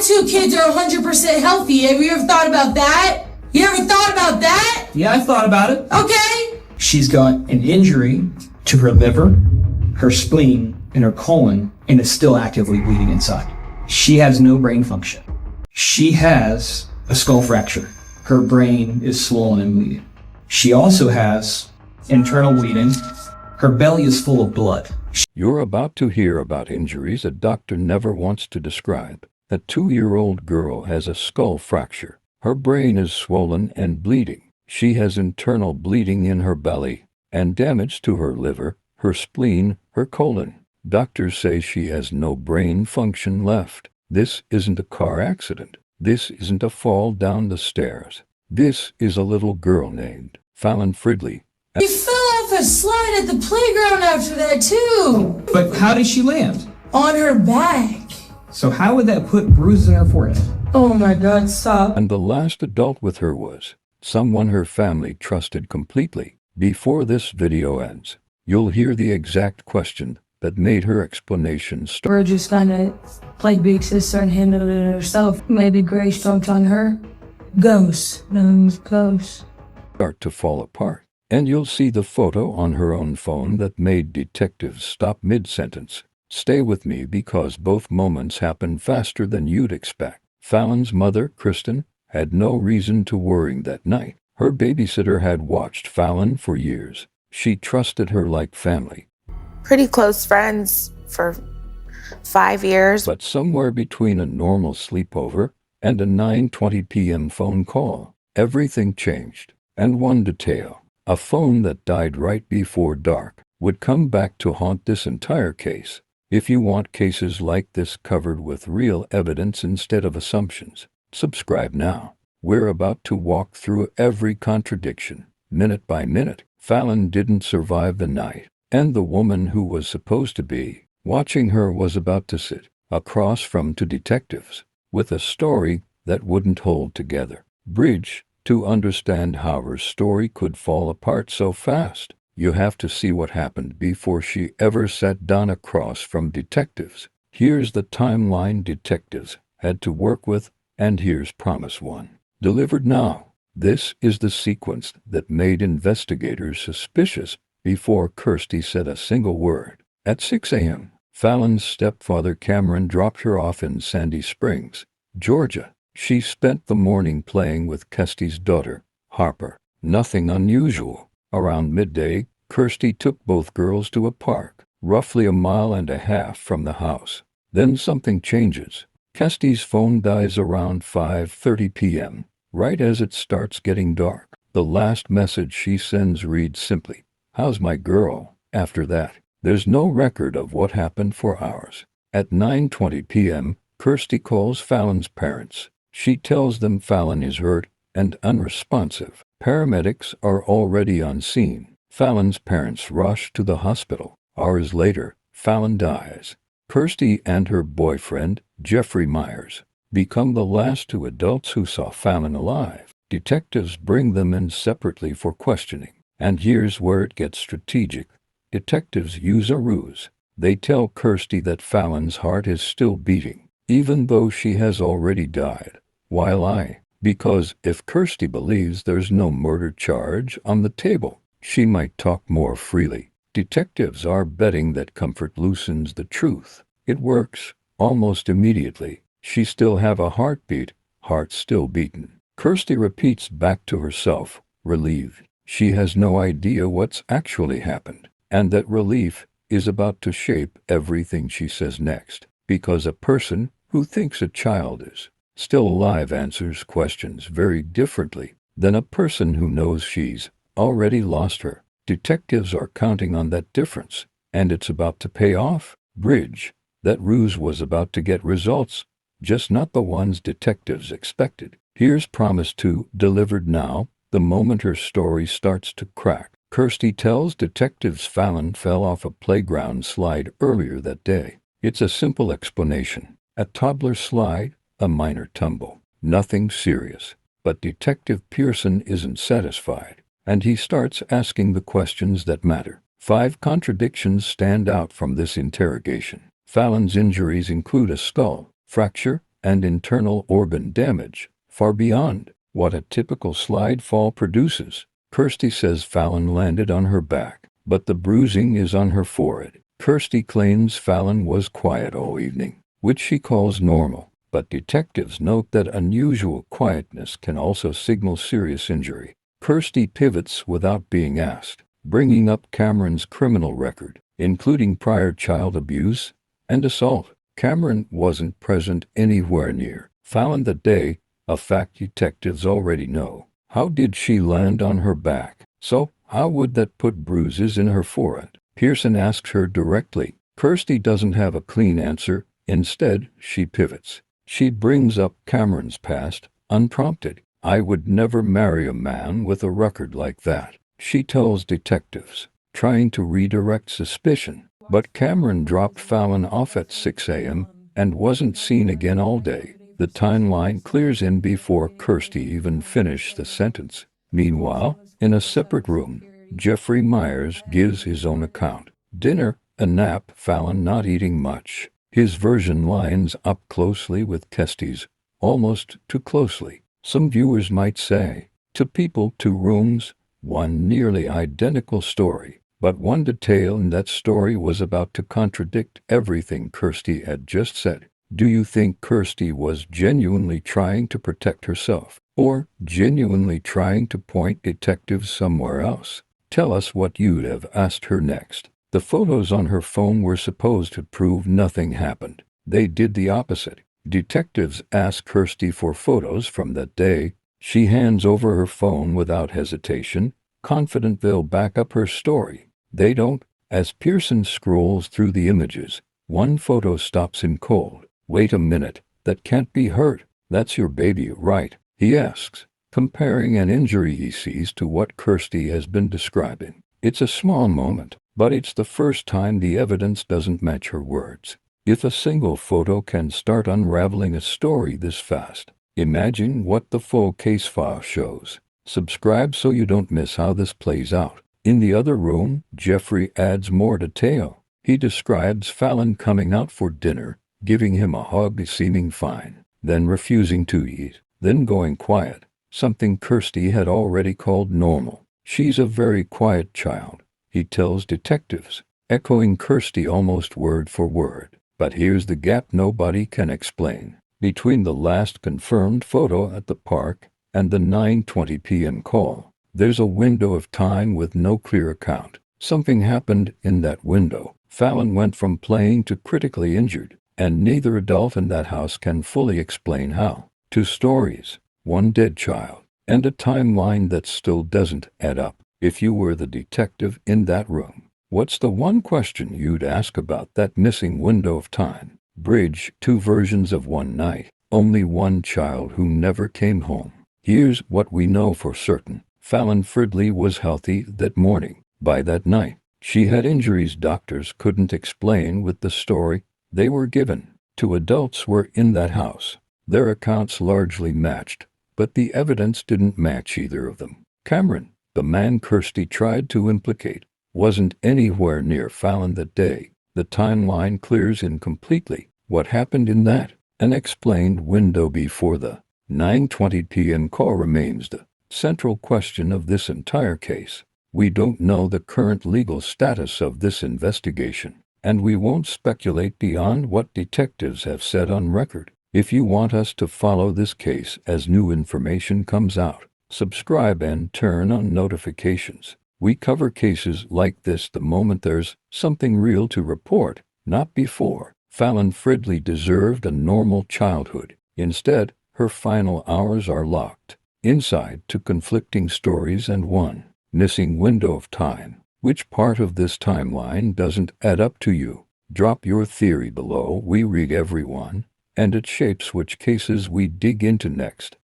two kids are 100% healthy. Have you ever thought about that? You ever thought about that? Yeah, I've thought about it. Okay. She's got an injury to her liver, her spleen, and her colon, and is still actively bleeding inside. She has no brain function. She has a skull fracture. Her brain is swollen and bleeding. She also has internal bleeding. Her belly is full of blood. You're about to hear about injuries a doctor never wants to describe. A 2-year-old girl has a skull fracture. Her brain is swollen and bleeding. She has internal bleeding in her belly and damage to her liver, her spleen, her colon. Doctors say she has no brain function left. This isn't a car accident. This isn't a fall down the stairs. This is a little girl named Fallon Fridley. She fell off a slide at the playground after that, too. But how did she land? On her back. So how would that put bruises on her forehead? Oh my God, stop. And the last adult with her was someone her family trusted completely. Before this video ends, you'll hear the exact question that made her explanation start. We're just gonna play big sister and handle it herself. Maybe Grace dumped on her. Ghost. Ghost. Start to fall apart. And you'll see the photo on her own phone that made detectives stop mid-sentence. Stay with me because both moments happen faster than you'd expect. Fallon's mother, Kristen, had no reason to worry that night. Her babysitter had watched Fallon for years. She trusted her like family. Pretty close friends for 5 years. But somewhere between a normal sleepover and a 9:20 p.m. phone call, everything changed. And one detail, a phone that died right before dark, would come back to haunt this entire case. If you want cases like this covered with real evidence instead of assumptions, subscribe now. We're about to walk through every contradiction, minute by minute. Fallon didn't survive the night, and the woman who was supposed to be watching her was about to sit across from two detectives with a story that wouldn't hold together. Bridge, to understand how her story could fall apart so fast, you have to see what happened before she ever sat down across from detectives. Here's the timeline detectives had to work with, and here's Promise 1. Delivered now. This is the sequence that made investigators suspicious before Kirsty said a single word. At 6 a.m., Fallon's stepfather Cameron dropped her off in Sandy Springs, Georgia. She spent the morning playing with Kirsty's daughter, Harper. Nothing unusual. Around midday, Kirsty took both girls to a park, roughly 1.5 miles from the house. Then something changes. Kirsty's phone dies around 5:30 p.m., right as it starts getting dark. The last message she sends reads simply, "How's my girl?" After that, there's no record of what happened for hours. At 9:20 p.m., Kirsty calls Fallon's parents. She tells them Fallon is hurt and unresponsive. Paramedics are already on scene. Fallon's parents rush to the hospital. Hours later, Fallon dies. Kirsty and her boyfriend, Jeffrey Myers, become the last two adults who saw Fallon alive. Detectives bring them in separately for questioning. And here's where it gets strategic. Detectives use a ruse. They tell Kirsty that Fallon's heart is still beating, even though she has already died. Because if Kirsty believes there's no murder charge on the table, she might talk more freely. Detectives are betting that comfort loosens the truth. It works almost immediately. She still have a heartbeat, heart still beating. Kirsty repeats back to herself, relieved. She has no idea what's actually happened, and that relief is about to shape everything she says next, because a person who thinks a child is still alive answers questions very differently than a person who knows she's already lost her. Detectives are counting on that difference, and it's about to pay off. Bridge, that ruse was about to get results, just not the ones detectives expected. Here's Promise 2, delivered now, the moment her story starts to crack. Kirsty tells detectives Fallon fell off a playground slide earlier that day. It's a simple explanation. A toddler slide, a minor tumble. Nothing serious. But Detective Pearson isn't satisfied, and he starts asking the questions that matter. 5 contradictions stand out from this interrogation. Fallon's injuries include a skull fracture and internal organ damage, far beyond what a typical slide fall produces. Kirsty says Fallon landed on her back, but the bruising is on her forehead. Kirsty claims Fallon was quiet all evening, which she calls normal, but detectives note that unusual quietness can also signal serious injury. Kirsty pivots without being asked, bringing up Cameron's criminal record, including prior child abuse and assault. Cameron wasn't present anywhere near Fallon that day, a fact detectives already know. How did she land on her back? So, how would that put bruises in her forehead? Pearson asks her directly. Kirsty doesn't have a clean answer. Instead, she pivots. She brings up Cameron's past, unprompted. I would never marry a man with a record like that, she tells detectives, trying to redirect suspicion. But Cameron dropped Fallon off at 6 a.m. and wasn't seen again all day. The timeline clears in before Kirsty even finished the sentence. Meanwhile, in a separate room, Jeffrey Myers gives his own account. Dinner, a nap, Fallon not eating much. His version lines up closely with Kirsty's, almost too closely. Some viewers might say, to people, 2 rooms, one nearly identical story. But one detail in that story was about to contradict everything Kirsty had just said. Do you think Kirsty was genuinely trying to protect herself, or genuinely trying to point detectives somewhere else? Tell us what you'd have asked her next. The photos on her phone were supposed to prove nothing happened. They did the opposite. Detectives ask Kirsty for photos from that day. She hands over her phone without hesitation, confident they'll back up her story. They don't. As Pearson scrolls through the images, one photo stops him cold. Wait a minute, that can't be hurt. That's your baby, right? He asks, comparing an injury he sees to what Kirsty has been describing. It's a small moment, but it's the first time the evidence doesn't match her words. If a single photo can start unraveling a story this fast, imagine what the full case file shows. Subscribe so you don't miss how this plays out. In the other room, Jeffrey adds more detail. He describes Fallon coming out for dinner, giving him a hug seeming fine, then refusing to eat, then going quiet, something Kirsty had already called normal. She's a very quiet child, he tells detectives, echoing Kirsty almost word for word. But here's the gap nobody can explain. Between the last confirmed photo at the park and the 9:20 p.m. call, there's a window of time with no clear account. Something happened in that window. Fallon went from playing to critically injured, and neither adult in that house can fully explain how. 2 stories, 1 dead child, and a timeline that still doesn't add up. If you were the detective in that room, what's the one question you'd ask about that missing window of time? Bridge 2 versions of one night, only one child who never came home. Here's what we know for certain. Fallon Fridley was healthy that morning. By that night, she had injuries doctors couldn't explain with the story they were given. 2 adults were in that house. Their accounts largely matched, but the evidence didn't match either of them. Cameron, the man Kirsty tried to implicate, wasn't anywhere near Fallon that day. The timeline clears in completely. What happened in that unexplained window before the 9:20 p.m. call remains the central question of this entire case. We don't know the current legal status of this investigation, and we won't speculate beyond what detectives have said on record. If you want us to follow this case as new information comes out, subscribe and turn on notifications. We cover cases like this the moment there's something real to report, not before. Fallon Fridley deserved a normal childhood. Instead, her final hours are locked inside 2 conflicting stories and 1 missing window of time. Which part of this timeline doesn't add up to you? Drop your theory below. We read every one, and it shapes which cases we dig into next.